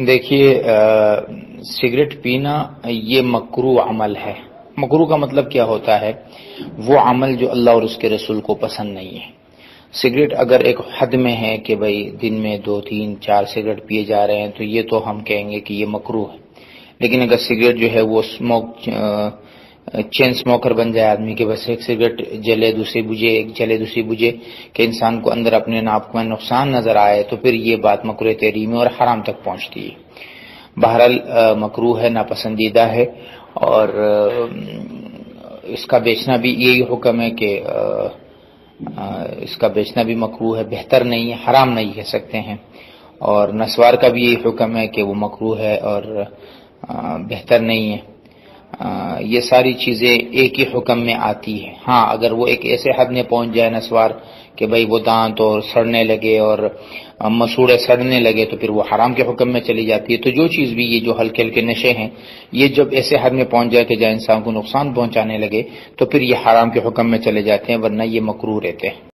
دیکھیے، سگریٹ پینا یہ مکروہ عمل ہے۔ مکروہ کا مطلب کیا ہوتا ہے؟ وہ عمل جو اللہ اور اس کے رسول کو پسند نہیں ہے۔ سگریٹ اگر ایک حد میں ہے کہ بھئی دن میں 2 3 4 سگریٹ پیے جا رہے ہیں تو یہ تو ہم کہیں گے کہ یہ مکروہ ہے۔ لیکن اگر سگریٹ جو ہے وہ چین سموکر بن جائے آدمی کے، بس ایک سگریٹ جلے دوسری بجھے، ایک جلے دوسری بجھے، کہ انسان کو اندر اپنے ناپ میں نقصان نظر آئے، تو پھر یہ بات مکروہ تحریمی اور حرام تک پہنچتی ہے۔ بہرحال مکروہ ہے، ناپسندیدہ ہے، اور اس کا بیچنا بھی یہی حکم ہے کہ اس کا بیچنا بھی مکروہ ہے، بہتر نہیں ہے، حرام نہیں کہہ سکتے ہیں۔ اور نسوار کا بھی یہی حکم ہے کہ وہ مکروہ ہے اور بہتر نہیں ہے۔ یہ ساری چیزیں ایک ہی حکم میں آتی ہے۔ ہاں، اگر وہ ایک ایسے حد میں پہنچ جائے نسوار کہ بھئی وہ دانت اور سڑنے لگے اور مسوڑے سڑنے لگے تو پھر وہ حرام کے حکم میں چلی جاتی ہے۔ تو جو چیز بھی یہ جو ہلکے ہلکے نشے ہیں، یہ جب ایسے حد میں پہنچ جائے کہ جہاں انسان کو نقصان پہنچانے لگے تو پھر یہ حرام کے حکم میں چلے جاتے ہیں، ورنہ یہ مکروہ رہتے ہیں۔